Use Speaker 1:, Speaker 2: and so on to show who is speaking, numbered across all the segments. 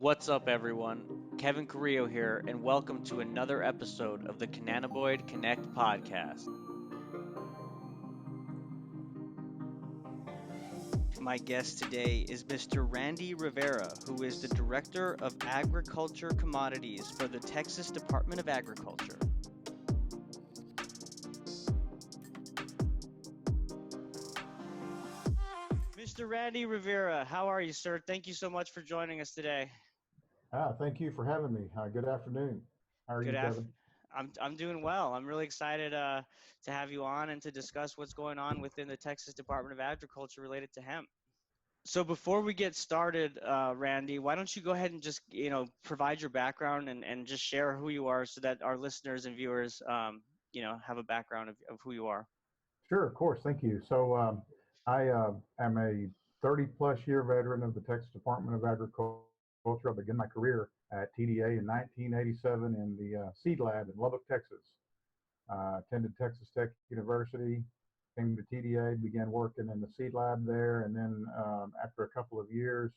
Speaker 1: What's up, everyone? Kevin Carrillo here, and welcome to another episode of the Cannabinoid Connect podcast. My guest today is Mr. Randy Rivera, who is the Director of Agriculture Commodities for the Texas Department of Agriculture. Mr. Randy Rivera, how are you, sir? Thank you so much for joining us today.
Speaker 2: Thank you for having me. Good afternoon. How are
Speaker 1: Good
Speaker 2: you,
Speaker 1: af-
Speaker 2: Kevin?
Speaker 1: I'm doing well. I'm really excited to have you on and to discuss what's going on within the Texas Department of Agriculture related to hemp. So before we get started, Randy, why don't you go ahead and just provide your background and just share who you are so that our listeners and viewers have a background of who you are.
Speaker 2: Sure, of course. Thank you. I am a 30 plus year veteran of the Texas Department of Agriculture. I began my career at TDA in 1987 in the seed lab in Lubbock, Texas. Attended Texas Tech University, came to TDA, began working in the seed lab there, and then after a couple of years,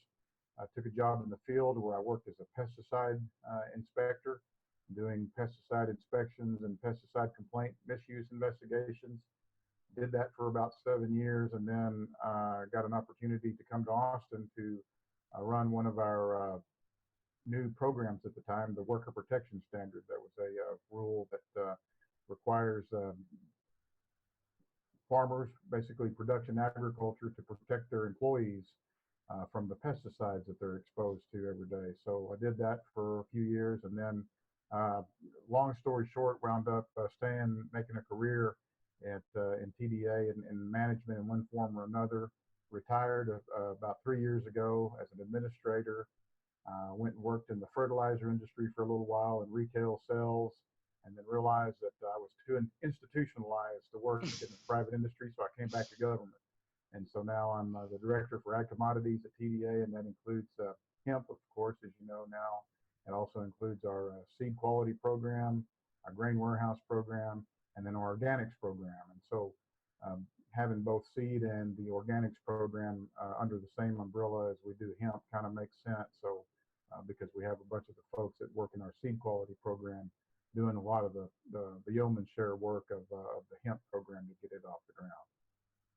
Speaker 2: I took a job in the field where I worked as a pesticide inspector, doing pesticide inspections and pesticide complaint misuse investigations. Did that for about 7 years, and then got an opportunity to come to Austin to run one of our new programs at the time, the Worker Protection Standard. That was a rule that requires farmers, basically production agriculture, to protect their employees from the pesticides that they're exposed to every day. So I did that for a few years, and then, uh, long story short, wound up making a career in TDA in management in one form or another. Retired about 3 years ago as an administrator. Went and worked in the fertilizer industry for a little while in retail sales, and then realized that I was too institutionalized to work in the private industry, so I came back to government. And so now I'm the director for Ag Commodities at TDA, and that includes hemp, of course, as you know now. It also includes our seed quality program, our grain warehouse program, and then our organics program. And so having both seed and the organics program under the same umbrella as we do hemp kind of makes sense. So because we have a bunch of the folks that work in our seed quality program doing a lot of the yeoman share work of the hemp program to get it off the ground.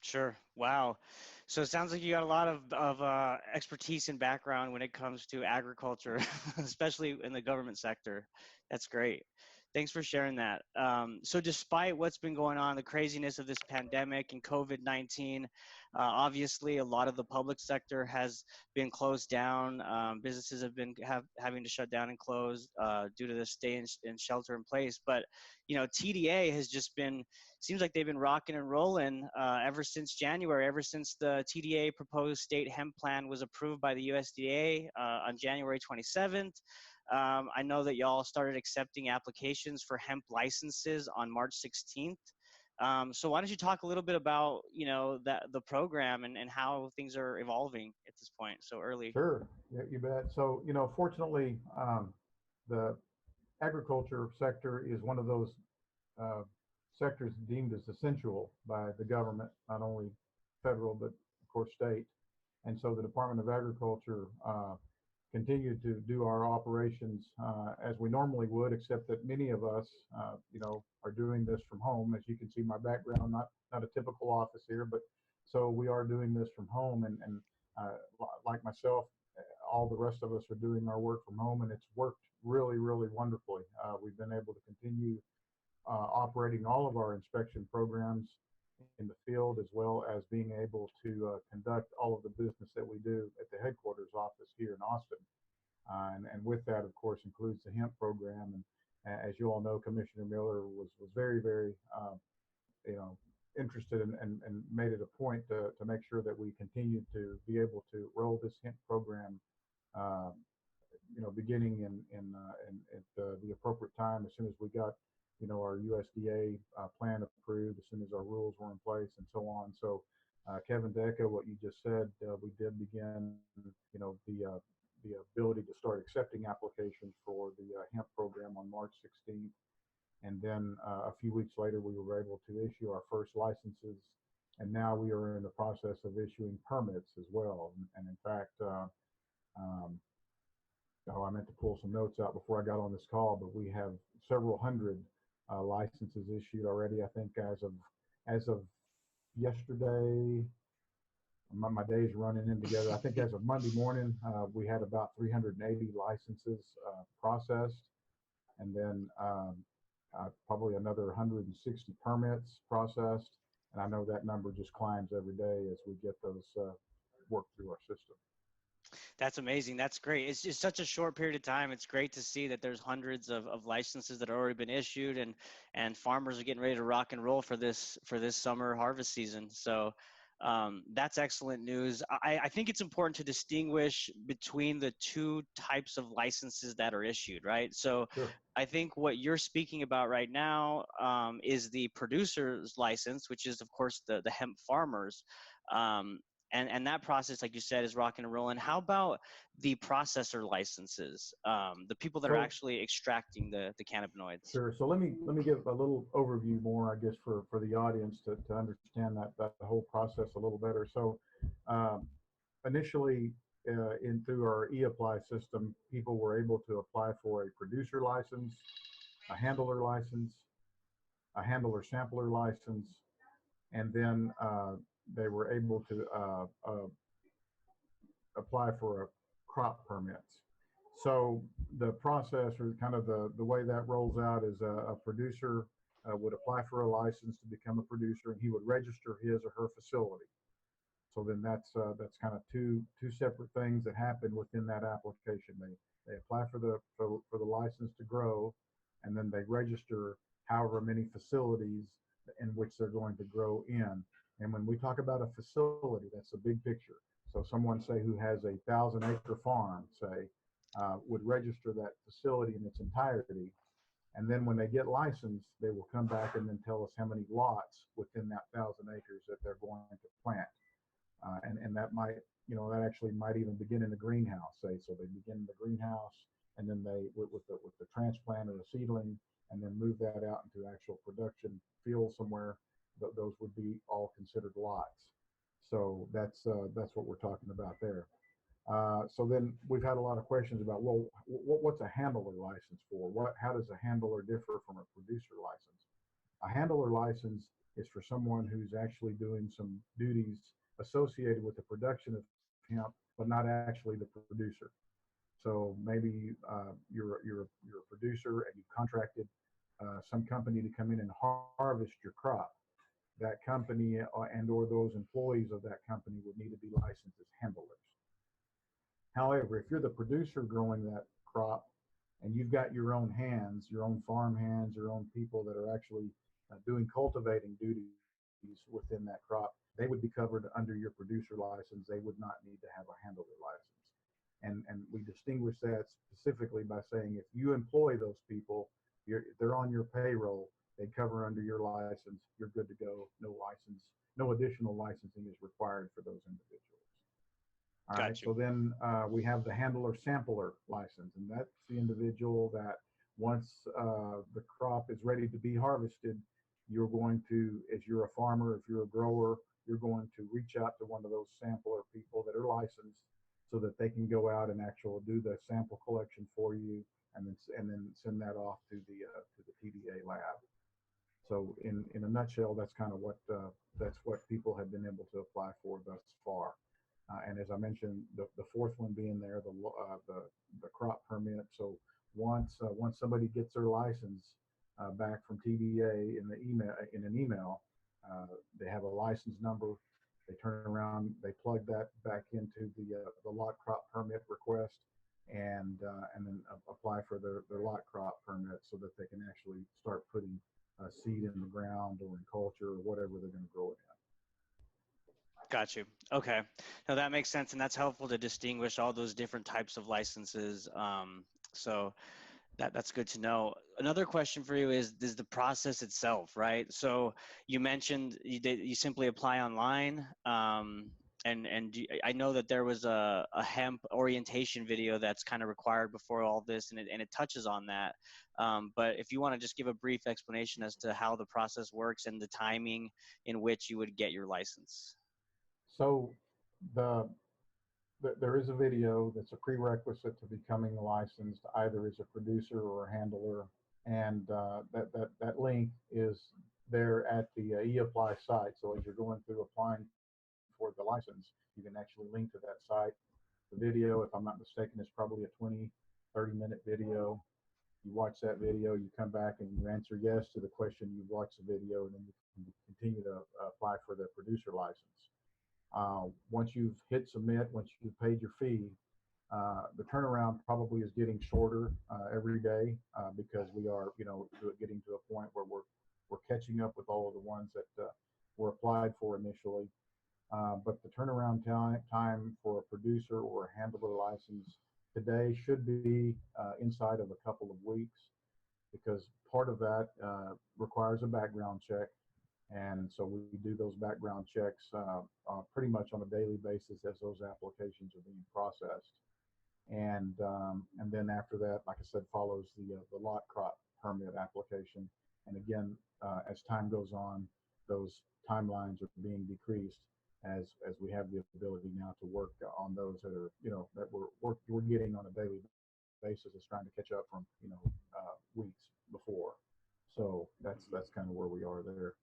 Speaker 1: Sure. Wow. So it sounds like you got a lot of expertise and background when it comes to agriculture, especially in the government sector. That's great. Thanks for sharing that. So despite what's been going on, the craziness of this pandemic and COVID-19, obviously a lot of the public sector has been closed down. Businesses have been having to shut down and close due to the stay in shelter in place. But TDA has just been seems like they've been rocking and rolling ever since January, ever since the TDA proposed state hemp plan was approved by the USDA on January 27th. I know that y'all started accepting applications for hemp licenses on March 16th. So why don't you talk a little bit about, that the program and how things are evolving at this point so early?
Speaker 2: Sure, yeah, you bet. So, fortunately, the agriculture sector is one of those uh, sectors deemed as essential by the government, not only federal, but of course state. And so the Department of Agriculture continued to do our operations as we normally would, except that many of us, are doing this from home. As you can see, my background, not a typical office here, but so we are doing this from home, and like myself, all the rest of us are doing our work from home, and it's worked really, really wonderfully. We've been able to continue operating all of our inspection programs in the field, as well as being able to conduct all of the business that we do at the headquarters office here in Austin. And with that, of course, includes the hemp program. And as you all know, Commissioner Miller was very, very, you know, interested and made it a point to make sure that we continue to be able to roll this hemp program, uh, beginning in at the appropriate time as soon as we got, our USDA plan approved, as soon as our rules were in place, and so on. So, Kevin, to echo what you just said, we did begin, the ability to start accepting applications for the hemp program on March 16th. And then a few weeks later, we were able to issue our first licenses. And now we are in the process of issuing permits as well. And in fact, um, Oh, I meant to pull some notes out before I got on this call, but we have several hundred licenses issued already. I think as of yesterday, my days running in together. I think as of Monday morning, we had about 380 licenses processed, and then probably another 160 permits processed. And I know that number just climbs every day as we get those worked through our system.
Speaker 1: That's amazing. That's great. It's just such a short period of time. It's great to see that there's hundreds of licenses that have already been issued, and farmers are getting ready to rock and roll for this summer harvest season. So that's excellent news. I think it's important to distinguish between the two types of licenses that are issued, right? So
Speaker 2: Sure.
Speaker 1: I think what you're speaking about right now is the producer's license, which is, of course, the hemp farmers. Um, and that process, like you said, is rocking and rolling. How about the processor licenses, the people that are
Speaker 2: So
Speaker 1: actually extracting the cannabinoids?
Speaker 2: sure. So let me give a little overview more, I guess, for the audience to understand that whole process a little better. So um, initially, in through our e-apply system, people were able to apply for a producer license, a handler license, a handler sampler license, and then they were able to apply for a crop permits. So the process, or kind of the way that rolls out, is a producer would apply for a license to become a producer, and he would register his or her facility. So then that's kind of two separate things that happen within that application. They apply for the license to grow, and then they register however many facilities in which they're going to grow in. And when we talk about a facility, that's a big picture. So someone, say, who has a 1,000-acre farm, say, would register that facility in its entirety, and then when they get licensed, they will come back and then tell us how many lots within that 1,000 acres that they're going to plant. And that might, that actually might even begin in the greenhouse, say. So they begin in the greenhouse, and then they, with the transplant or the seedling, and then move that out into actual production field somewhere. Those would be all considered lots. So that's what we're talking about there. So then we've had a lot of questions about, well, what's a handler license for? How does a handler differ from a producer license? A handler license is for someone who's actually doing some duties associated with the production of hemp, but not actually the producer. So maybe you're a producer and you contracted some company to come in and harvest your crop. That company and or those employees of that company would need to be licensed as handlers. However, if you're the producer growing that crop and you've got your own hands, your own farm hands, your own people that are actually doing cultivating duties within that crop, they would be covered under your producer license. They would not need to have a handler license. And we distinguish that specifically by saying if you employ those people, they're on your payroll, they cover under your license, you're good to go. No license, no additional licensing is required for those individuals. All right,
Speaker 1: Got you.
Speaker 2: so then we have the handler sampler license, and that's the individual that once the crop is ready to be harvested, you're going to, if you're a farmer, if you're a grower, you're going to reach out to one of those sampler people that are licensed so that they can go out and actually do the sample collection for you, and then send that off to the TDA lab. So in a nutshell, that's kind of what people have been able to apply for thus far. And as I mentioned, the fourth one being there, the crop permit. So once somebody gets their license back from TDA in an email, they have a license number. They turn around, they plug that back into the lot crop permit request, and then apply for their lot crop permit so that they can actually start putting seed in the ground or in culture or whatever they're going to grow it in.
Speaker 1: Got you. Okay. Now that makes sense, and that's helpful to distinguish all those different types of licenses. So that's good to know. Another question for you is the process itself, right? So you mentioned you simply apply online, I know that there was a hemp orientation video that's kind of required before all this, and it touches on that. But if you want to just give a brief explanation as to how the process works and the timing in which you would get your license.
Speaker 2: So the there is a video that's a prerequisite to becoming licensed, either as a producer or a handler, and that link is there at the e-apply site. So as you're going through applying for the license, you can actually link to that site. The video, if I'm not mistaken, is probably a 20-30 minute video. You watch that video, you come back and you answer yes to the question, you watch the video, and then you can continue to apply for the producer license. Once you've hit submit, once you've paid your fee, the turnaround probably is getting shorter every day because we are, getting to a point where we're catching up with all of the ones that were applied for initially. But the turnaround time for a producer or a handler license today should be inside of a couple of weeks, because part of that requires a background check. And so we do those background checks pretty much on a daily basis as those applications are being processed. And then after that, like I said, follows the lot crop permit application. And again, as time goes on, those timelines are being decreased as we have the ability now to work on those that are, that we're getting on a daily basis, is trying to catch up from, weeks before. So that's kind of where we are there.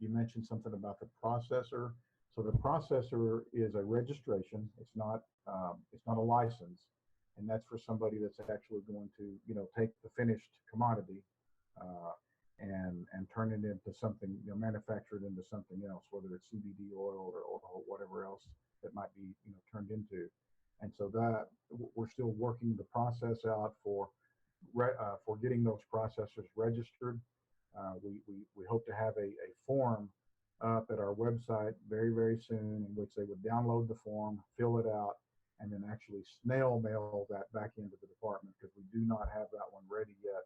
Speaker 2: You mentioned something about the processor. So the processor is a registration. It's not a license, and that's for somebody that's actually going to, take the finished commodity and turn it into something, manufactured into something else, whether it's CBD oil or whatever else that might be, turned into. And so that we're still working the process out for getting those processors registered. We hope to have a form up at our website very, very soon, in which they would download the form, fill it out, and then actually snail mail that back into the department, because we do not have that one ready yet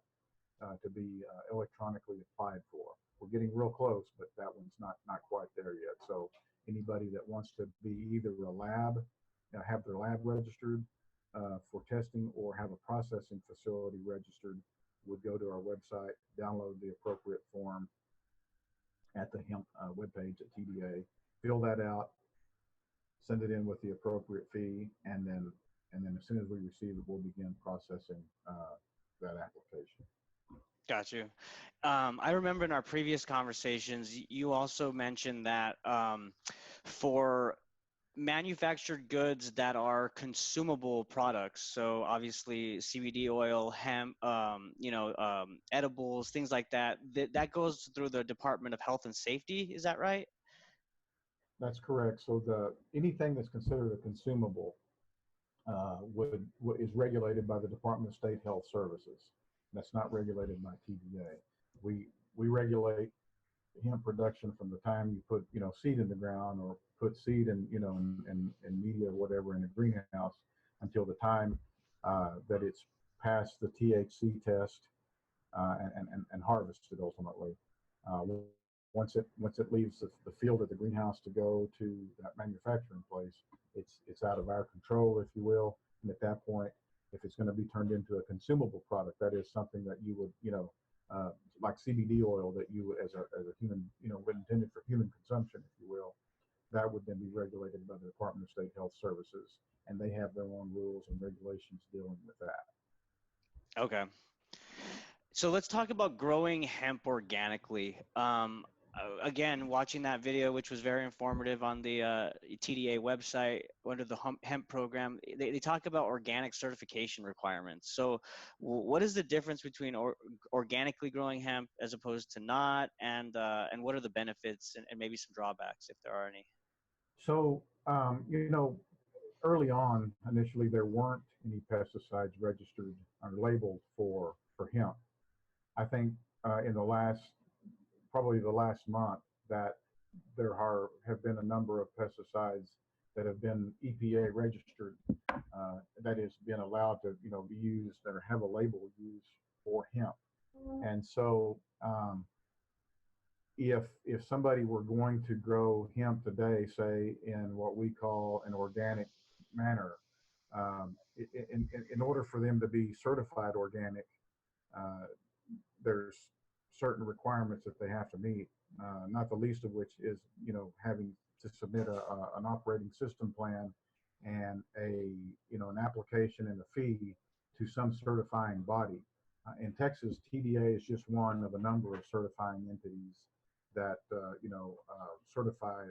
Speaker 2: to be electronically applied for. We're getting real close, but that one's not quite there yet. So anybody that wants to be either a lab, have their lab registered for testing, or have a processing facility registered, would go to our website, download the appropriate form at the Hemp webpage at TDA, fill that out, send it in with the appropriate fee, and then as soon as we receive it, we'll begin processing that application.
Speaker 1: Got you. I remember in our previous conversations, you also mentioned that for manufactured goods that are consumable products, so obviously CBD oil, hemp, edibles, things like that, that goes through the Department of Health and Safety. Is that right?
Speaker 2: That's correct. So anything that's considered a consumable is regulated by the Department of State Health Services. That's not regulated by TDA. We regulate hemp production from the time you put seed in the ground, or put seed in in media or whatever in a greenhouse, until the time that it's passed the THC test and harvested ultimately. Once it leaves the field of the greenhouse to go to that manufacturing place, it's out of our control, if you will. And at that point, if it's going to be turned into a consumable product, that is something that you would, like CBD oil, that you, as a human, intended for human consumption, if you will, that would then be regulated by the Department of State Health Services, and they have their own rules and regulations dealing with that.
Speaker 1: Okay. So let's talk about growing hemp organically. Again, watching that video, which was very informative on the TDA website under the hemp program, they talk about organic certification requirements. So what is the difference between organically growing hemp as opposed to not, and what are the benefits and maybe some drawbacks, if there are any?
Speaker 2: So, early on, initially, there weren't any pesticides registered or labeled for hemp. I think in probably the last month, that there have been a number of pesticides that have been EPA registered, that has been allowed to be used, or have a label used for hemp. And so if somebody were going to grow hemp today, say in what we call an organic manner, in order for them to be certified organic, there's certain requirements that they have to meet, not the least of which is having to submit an operating system plan and an application and a fee to some certifying body. In Texas, TDA is just one of a number of certifying entities that certify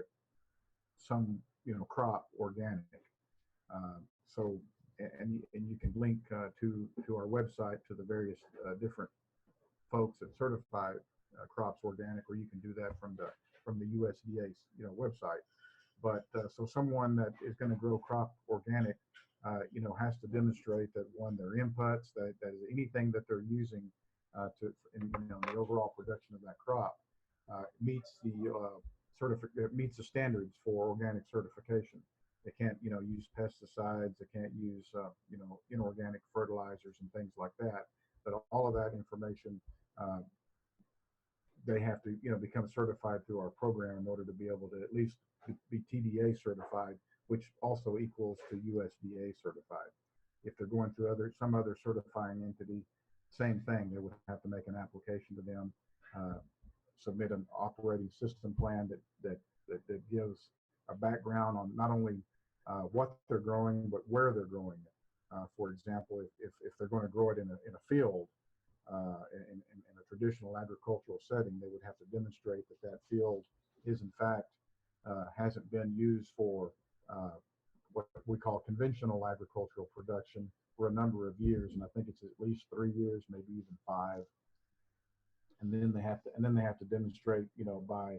Speaker 2: some crop organic. So and you can link to our website to the various different folks that certify crops organic, or you can do that from the USDA website. But so someone that is going to grow crop organic, has to demonstrate that, one, their inputs, that is anything that they're using in the overall production of that crop meets the standards for organic certification. They can't use pesticides. They can't use inorganic fertilizers and things like that. But all of that information, they have to become certified through our program in order to be able to at least be TDA certified, which also equals to USDA certified. If they're going through some other certifying entity, same thing. They would have to make an application to them, submit an operating system plan that gives a background on not only what they're growing, but where they're growing it. For example, if they're going to grow it in a field, in a traditional agricultural setting, they would have to demonstrate that field is in fact hasn't been used for what we call conventional agricultural production for a number of years, and I think it's at least 3 years, maybe even 5. And then they have to demonstrate, by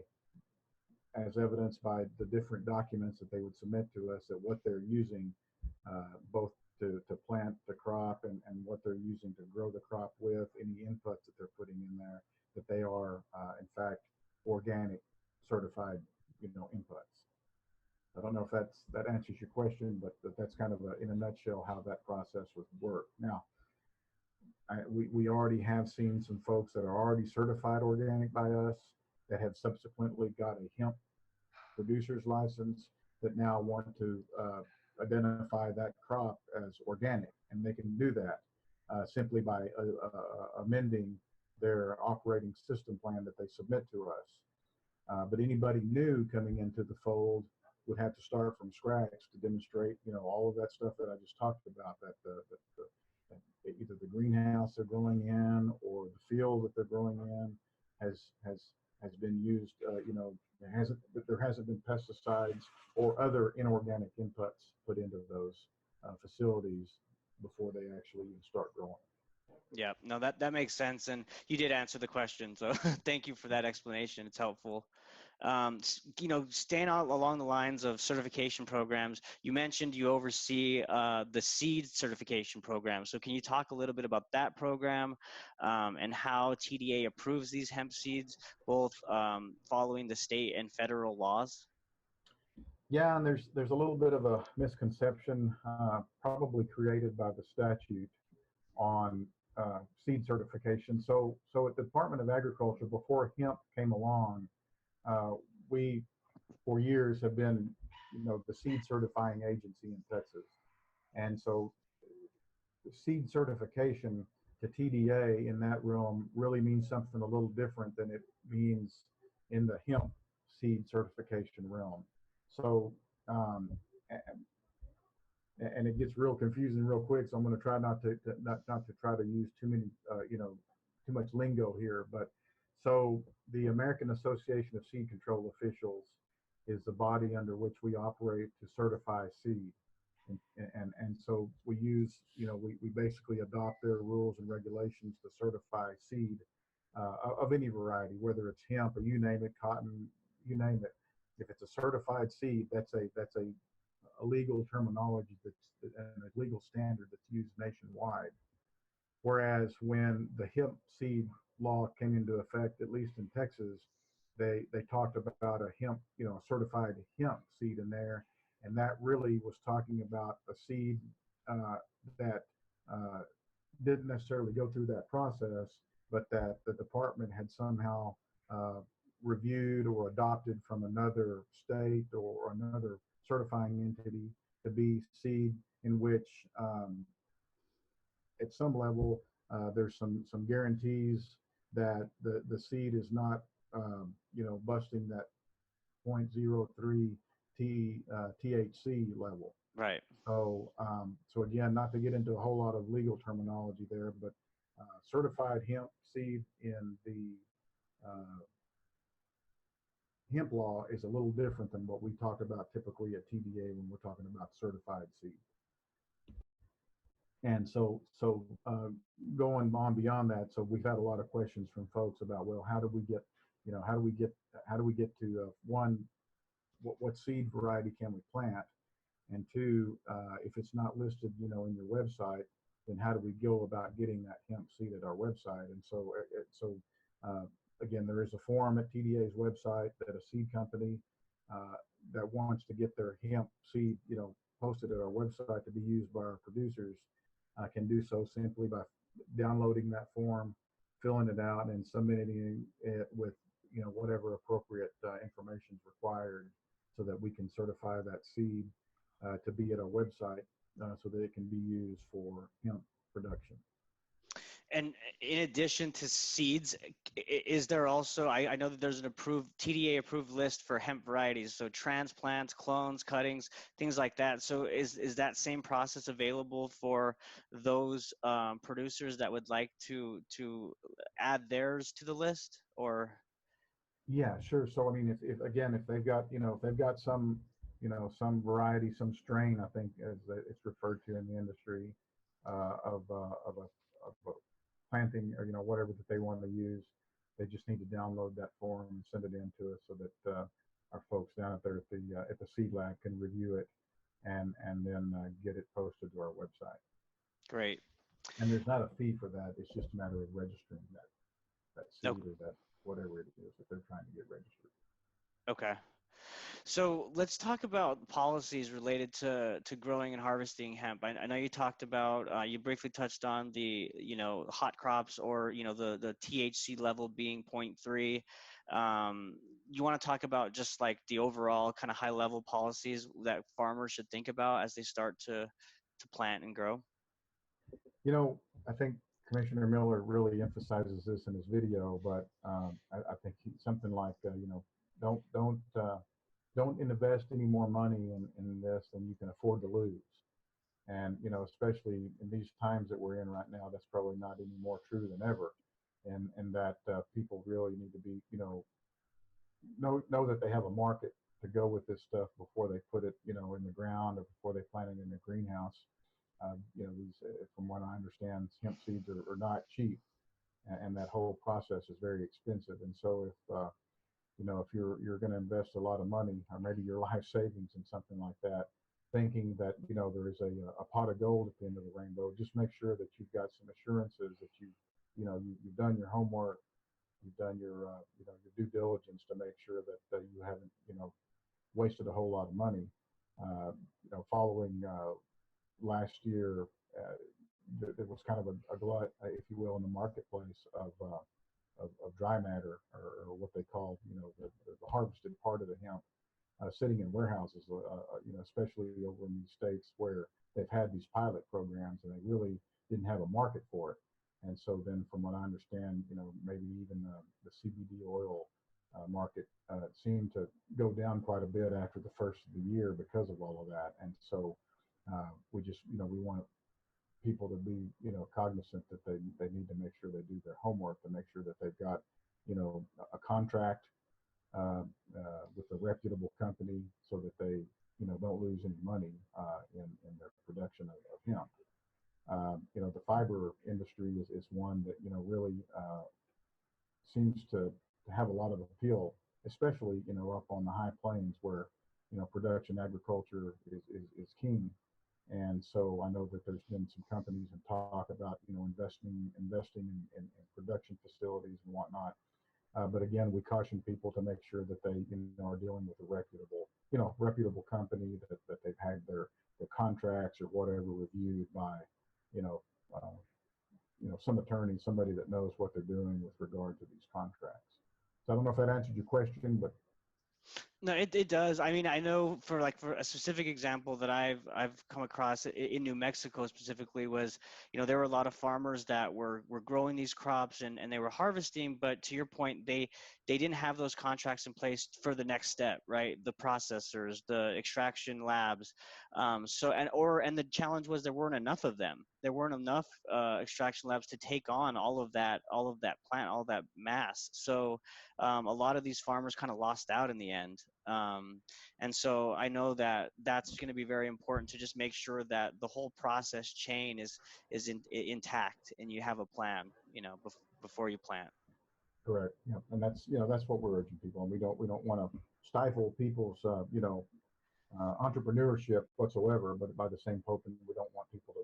Speaker 2: as evidenced by the different documents that they would submit to us, that what they're using, both to plant the crop and what they're using to grow the crop with, any inputs that they're putting in there, that they are in fact organic certified, inputs. I don't know if that answers your question, but that's kind of in a nutshell how that process would work. Now, we already have seen some folks that are already certified organic by us that have subsequently got a hemp producer's license that now want to identify that crop as organic, and they can do that simply by amending their operating system plan that they submit to us. But anybody new coming into the fold would have to start from scratch to demonstrate, all of that stuff that I just talked about, that either the greenhouse they're growing in or the field that they're growing in has been used, there hasn't been pesticides or other inorganic inputs put into those facilities before they actually even start growing.
Speaker 1: Yeah, no, that makes sense, and you did answer the question, so thank you for that explanation. It's helpful. Staying along the lines of certification programs, you mentioned you oversee the seed certification program. So can you talk a little bit about that program and how TDA approves these hemp seeds, both following the state and federal laws?
Speaker 2: Yeah, and there's a little bit of a misconception, probably created by the statute, on seed certification. So at the Department of Agriculture, before hemp came along, we for years have been the seed certifying agency in Texas. And so the seed certification to TDA in that realm really means something a little different than it means in the hemp seed certification realm. So and it gets real confusing real quick, so I'm going to try not to try to use too many too much lingo here. But so the American Association of Seed Control Officials is the body under which we operate to certify seed, and so we use we basically adopt their rules and regulations to certify seed of any variety, whether it's hemp or you name it, cotton, you name it. If it's a certified seed, that's a legal terminology and a legal standard that's used nationwide. Whereas when the hemp seed law came into effect, at least in Texas, they talked about a hemp, a certified hemp seed in there, and that really was talking about a seed that didn't necessarily go through that process, but that the department had somehow reviewed or adopted from another state or another certifying entity to be seed in which at some level there's some guarantees that the seed is not busting that 0.03 THC level.
Speaker 1: Right.
Speaker 2: So again, not to get into a whole lot of legal terminology there, but certified hemp seed in the uh, hemp law is a little different than what we talk about typically at TDA when we're talking about certified seed. And going on beyond that, so we've had a lot of questions from folks about, well, how do we get, how do we get to one, what seed variety can we plant? And two, if it's not listed, in your website, then how do we go about getting that hemp seed at our website? And uh, again, there is a form at TDA's website that a seed company uh, that wants to get their hemp seed, posted at our website to be used by our producers can do so simply by downloading that form, filling it out, and submitting it with, whatever appropriate information is required so that we can certify that seed to be at our website so that it can be used for hemp production.
Speaker 1: And in addition to seeds, is there also, I know that there's an approved, TDA approved list for hemp varieties, so transplants, clones, cuttings, things like that. So is that same process available for those producers that would like to add theirs to the list, or?
Speaker 2: Yeah, sure. So I mean, if again, if they've got, if they've got some, some variety, some strain, I think as it's referred to in the industry of a planting, or whatever that they want to use, they just need to download that form and send it in to us so that our folks down at there at the seed lab can review it and then get it posted to our website.
Speaker 1: Great.
Speaker 2: And there's not a fee for that. It's just a matter of registering that
Speaker 1: No.
Speaker 2: seed or that whatever it is that they're trying to get registered.
Speaker 1: Okay. So let's talk about policies related to growing and harvesting hemp. I know you talked about, you briefly touched on the, hot crops, or, the THC level being 0.3. You want to talk about just like the overall kind of high level policies that farmers should think about as they start to plant and grow?
Speaker 2: I think Commissioner Miller really emphasizes this in his video, but I think something like, don't don't uh, don't invest any more money in this than you can afford to lose. And especially in these times that we're in right now, that's probably not any more true than ever. And that people really need to be, know that they have a market to go with this stuff before they put it, in the ground or before they plant it in a greenhouse. These, from what I understand, hemp seeds are not cheap, and that whole process is very expensive. And so if you're going to invest a lot of money or maybe your life savings in something like that, thinking that there is a pot of gold at the end of the rainbow, just make sure that you've got some assurances that you've done your homework, you've done your due diligence to make sure that you haven't wasted a whole lot of money. Following last year, there was kind of a glut, if you will, in the marketplace of dry matter, or what they call, the harvested part of the hemp, sitting in warehouses, especially over in these states where they've had these pilot programs and they really didn't have a market for it. And so then, from what I understand, maybe even the CBD oil market seemed to go down quite a bit after the first of the year because of all of that. And so we just, we want people to be, cognizant that they need to make sure they do their homework, to make sure that they've got, a contract uh, with a reputable company so that they, don't lose any money in their production of hemp. The fiber industry is one that, really seems to have a lot of appeal, especially, up on the high plains where, production agriculture is king. And so I know that there's been some companies and talk about, investing in production facilities and whatnot. But again, we caution people to make sure that they, are dealing with a reputable company, that they've had their contracts or whatever reviewed by, you know, uh, some attorney, somebody that knows what they're doing with regard to these contracts. So I don't know if that answered your question, but
Speaker 1: No, it does. I mean, I know for a specific example that I've come across in New Mexico specifically was, there were a lot of farmers that were growing these crops and they were harvesting, but to your point, they didn't have those contracts in place for the next step, right? The processors, the extraction labs. And the challenge was there weren't enough of them. There weren't enough extraction labs to take on all of that plant, all that mass. So a lot of these farmers kind of lost out in the end. And so I know that that's going to be very important to just make sure that the whole process chain is intact and you have a plan, before you plant.
Speaker 2: Correct. Yeah, and that's what we're urging people, and we don't want to stifle people's entrepreneurship whatsoever. But by the same token, we don't want people to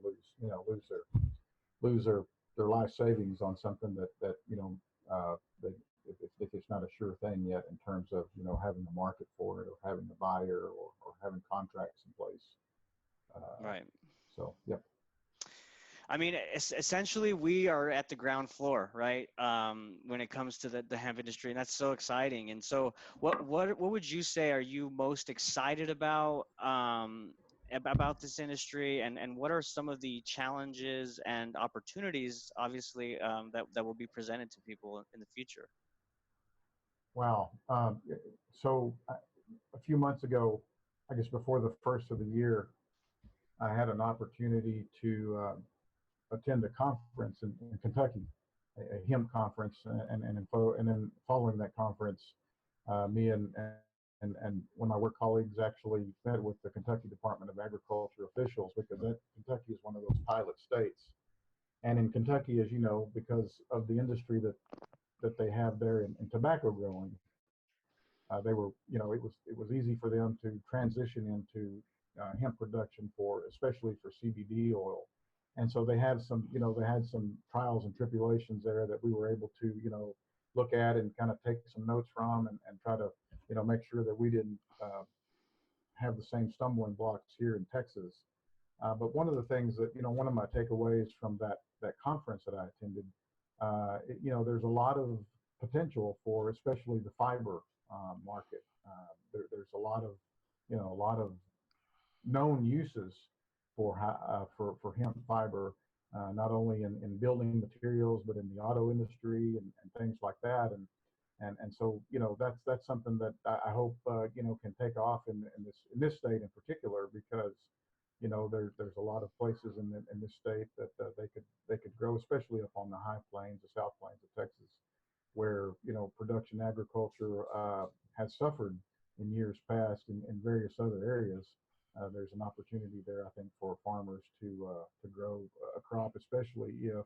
Speaker 2: lose their life savings on something that if it's not a sure thing yet in terms of having a market for it or having a buyer or having contracts in place.
Speaker 1: Right.
Speaker 2: So yep.
Speaker 1: I mean, essentially, we are at the ground floor, right? When it comes to the hemp industry, and that's so exciting. And so, what would you say are you most excited about this industry, and what are some of the challenges and opportunities, obviously, that will be presented to people in the future?
Speaker 2: Wow. So a few months ago, I guess before the first of the year, I had an opportunity to attend a conference in Kentucky, a hemp conference, and then following that conference, me and one of my work colleagues actually met with the Kentucky Department of Agriculture officials because Kentucky is one of those pilot states. And in Kentucky, as you know, because of the industry that they have there in tobacco growing, they were, it was easy for them to transition into hemp production especially for CBD oil. And so they had some trials and tribulations there that we were able to, look at and kind of take some notes from and try to, make sure that we didn't have the same stumbling blocks here in Texas. But one of the things that, one of my takeaways from that conference that I attended, there's a lot of potential for especially the fiber market. There's a lot of known uses for hemp fiber, not only in building materials but in the auto industry and things like that. And so that's something that I hope can take off in this state in particular, because there's a lot of places in this state that they could grow, especially up on the high plains, the South Plains of Texas, where production agriculture has suffered in years past in various other areas. There's an opportunity there, I think, for farmers to grow a crop, especially if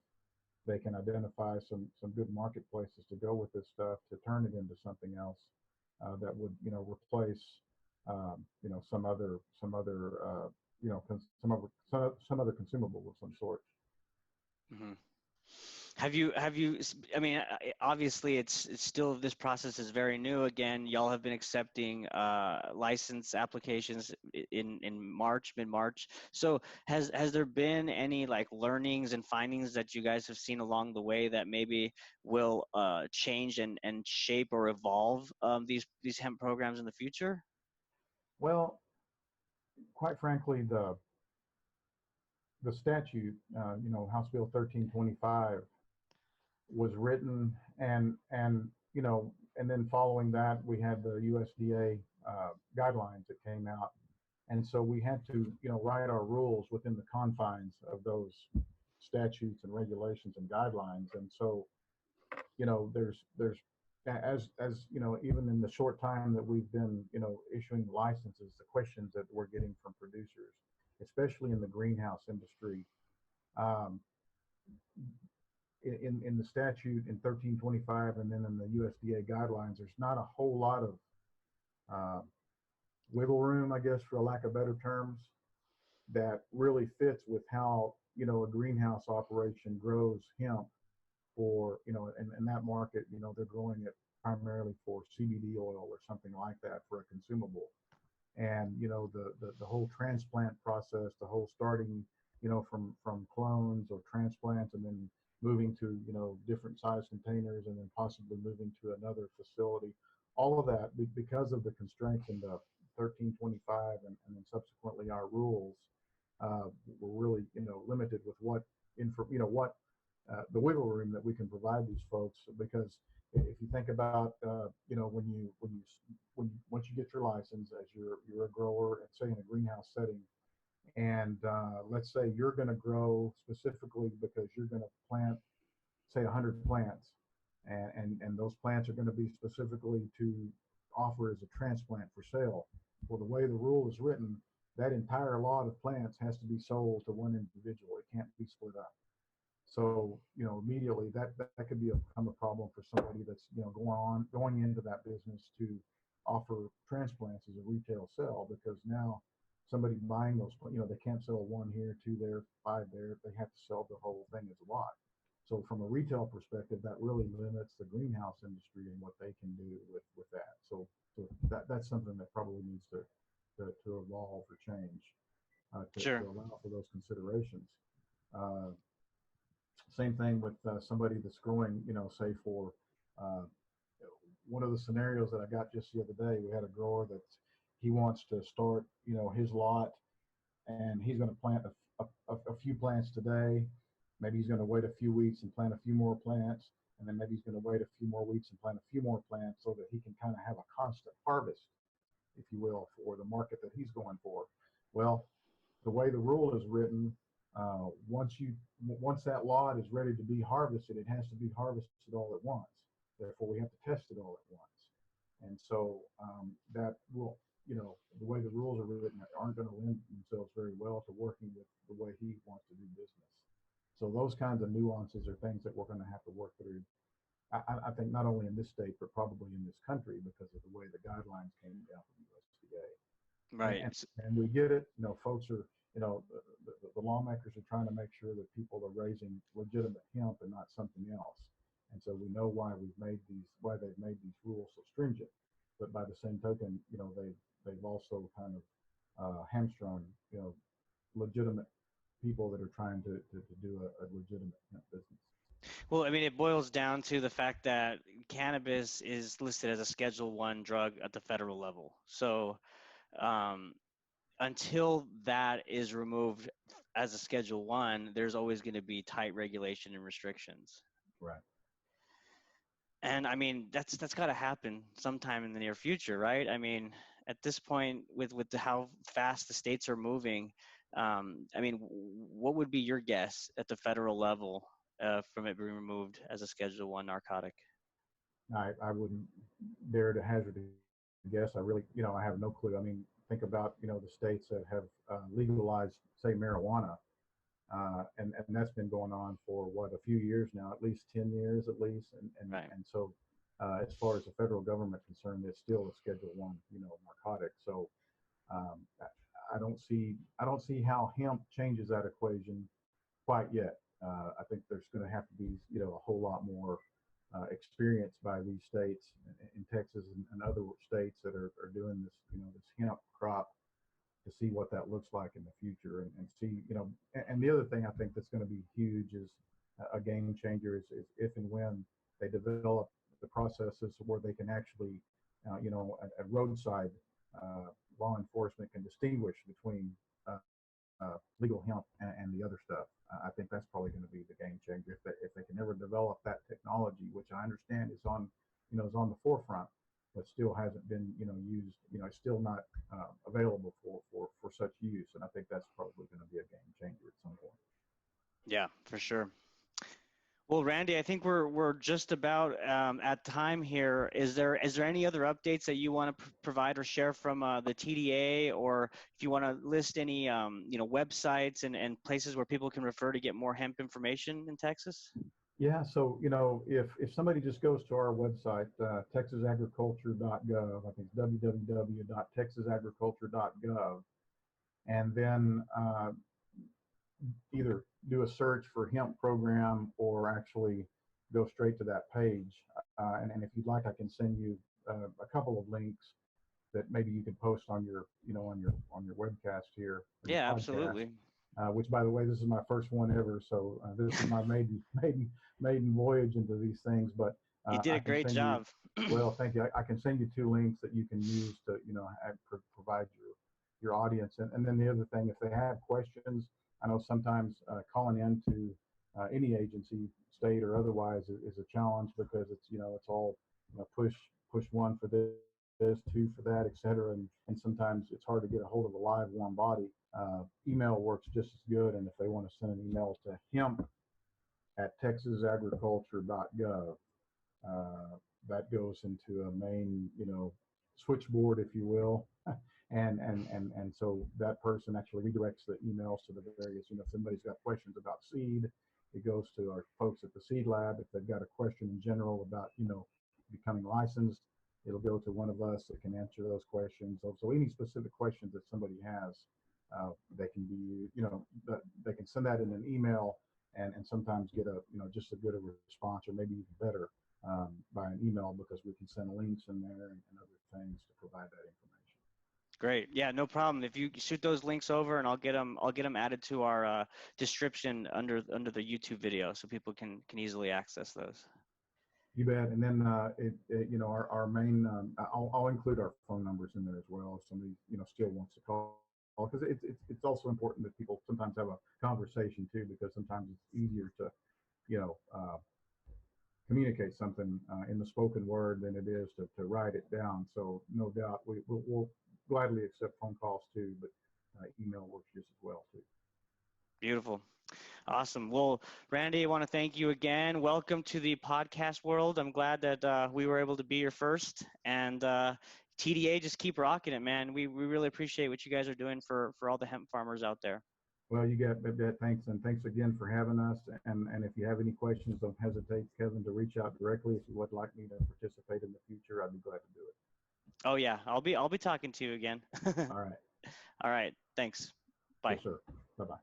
Speaker 2: they can identify some good marketplaces to go with this stuff to turn it into something else that would replace some other some other consumable of some sort.
Speaker 1: Mm-hmm. I mean, obviously it's still, this process is very new. Again, y'all have been accepting license applications in mid-March. So has there been any like learnings and findings that you guys have seen along the way that maybe will change and shape or evolve these hemp programs in the future?
Speaker 2: Well, quite frankly, the statute, House Bill 1325, was written, and then following that, we had the USDA guidelines that came out, and so we had to, write our rules within the confines of those statutes and regulations and guidelines. And so, there's as even in the short time that we've been, issuing licenses, the questions that we're getting from producers, especially in the greenhouse industry. Um, in the statute in 1325 and then in the USDA guidelines, there's not a whole lot of uh, wiggle room, I guess, for a lack of better terms, that really fits with how a greenhouse operation grows hemp for in that market. They're growing it primarily for CBD oil or something like that for a consumable. And the whole transplant process, the whole starting from clones or transplants, and then moving to different size containers, and then possibly moving to another facility, all of that, because of the constraints in the 1325 and then subsequently our rules, we're really, limited with what what the wiggle room that we can provide these folks. Because if you think about, once you get your license as you're a grower, and say in a greenhouse setting, and let's say you're going to grow specifically because you're going to plant, say, 100 plants, and those plants are going to be specifically to offer as a transplant for sale. Well, the way the rule is written, that entire lot of plants has to be sold to one individual. It can't be split up. So, immediately that could become a problem for somebody that's, going into that business to offer transplants as a retail sell, because now somebody buying those, they can't sell one here, two there, five there. They have to sell the whole thing as a lot. So from a retail perspective, that really limits the greenhouse industry and what they can do with that. So that's something that probably needs to evolve or change, to
Speaker 1: Sure.
Speaker 2: allow for those considerations. Uh, Same thing with somebody that's growing, say for uh, one of the scenarios that I got just the other day. We had a grower that he wants to start, his lot, and he's going to plant a few plants today. Maybe he's going to wait a few weeks and plant a few more plants, and then maybe he's going to wait a few more weeks and plant a few more plants, so that he can kind of have a constant harvest, if you will, for the market that he's going for. Well, the way the rule is written, once that lot is ready to be harvested, it has to be harvested all at once. Therefore, we have to test it all at once. And so that will, the way the rules are written aren't going to lend themselves very well to working with the way he wants to do business. So those kinds of nuances are things that we're going to have to work through. I think not only in this state, but probably in this country, because of the way the guidelines came down from USDA.
Speaker 1: Right.
Speaker 2: And we get it. Folks are, the lawmakers are trying to make sure that people are raising legitimate hemp and not something else. And so we know why they've made these rules so stringent. But by the same token, they've also kind of hamstrung, legitimate people that are trying to do a legitimate hemp business.
Speaker 1: Well, I mean, it boils down to the fact that cannabis is listed as a Schedule One drug at the federal level. So um, until that is removed as a Schedule One, there's always going to be tight regulation and restrictions.
Speaker 2: Right.
Speaker 1: And I mean, that's got to happen sometime in the near future, right? I mean, at this point, with how fast the states are moving, I mean, what would be your guess at the federal level from it being removed as a Schedule One narcotic?
Speaker 2: I wouldn't dare to hazard a guess. I really, I have no clue. I mean, think about, the states that have legalized, say, marijuana. And that's been going on for what, a few years now, at least 10 years at least.
Speaker 1: Right.
Speaker 2: And so as far as the federal government concerned, it's still a Schedule One, narcotic. So um, I don't see how hemp changes that equation quite yet. I think there's going to have to be, a whole lot more experience by these states in Texas and other states that are doing this, this hemp crop, to see what that looks like in the future, and see, and the other thing I think that's going to be huge is a game changer is if and when they develop the processes where they can actually, a roadside law enforcement can distinguish between legal hemp and the other stuff. I think that's probably going to be the game changer if they can ever develop that technology, which I understand is on the forefront, but still hasn't been used. It's still not available for such use, and I think that's probably going to be a game changer at some point.
Speaker 1: Yeah, for sure. Well, Randy, I think we're just about at time here. Is there any other updates that you want to provide or share from the TDA, or if you want to list any websites and places where people can refer to get more hemp information in Texas?
Speaker 2: Yeah, so if somebody just goes to our website, texasagriculture.gov, I think it's www.texasagriculture.gov, and then either do a search for hemp program or actually go straight to that page. And if you'd like, I can send you a couple of links that maybe you can post on your on your webcast here, or your
Speaker 1: Yeah,
Speaker 2: podcast.
Speaker 1: absolutely.
Speaker 2: Which, by the way, this is my first one ever, so this is my maiden voyage into these things. But
Speaker 1: You did
Speaker 2: I
Speaker 1: a
Speaker 2: can
Speaker 1: great
Speaker 2: send you,
Speaker 1: job.
Speaker 2: well, thank you. I can send you two links that you can use to, provide your audience. And then the other thing, if they have questions, I know sometimes calling into any agency, state or otherwise, is a challenge because it's all push one for this, two for that, et cetera. And sometimes it's hard to get a hold of a live warm body. Email works just as good. And if they want to send an email to hemp@texasagriculture.gov, that goes into a main, switchboard, if you will. And so that person actually redirects the emails to the various, if somebody's got questions about seed, it goes to our folks at the seed lab. If they've got a question in general about, becoming licensed, it'll go to one of us that can answer those questions. So any specific questions that somebody has, they can be, they can send that in an email and sometimes get just as good a response or maybe even better by an email, because we can send links in there and other things to provide that information.
Speaker 1: Great. Yeah, no problem. If you shoot those links over, and I'll get them added to our description under the YouTube video, so people can easily access those.
Speaker 2: You bet. And then our main, I'll include our phone numbers in there as well if somebody still wants to call, because it's also important that people sometimes have a conversation too, because sometimes it's easier to communicate something in the spoken word than it is to write it down. So no doubt we'll gladly accept phone calls too, but email works just as well too.
Speaker 1: Beautiful. Awesome. Well, Randy, I want to thank you again. Welcome to the podcast world. I'm glad that we were able to be your first. And TDA, just keep rocking it, man. We really appreciate what you guys are doing for all the hemp farmers out there.
Speaker 2: Well, you got that. Thanks. And thanks again for having us. And if you have any questions, don't hesitate, Kevin, to reach out directly. If you would like me to participate in the future, I'd be glad to do it.
Speaker 1: Oh yeah, I'll be talking to you again.
Speaker 2: All right.
Speaker 1: All right. Thanks. Bye.
Speaker 2: Yes, sir. Bye-bye.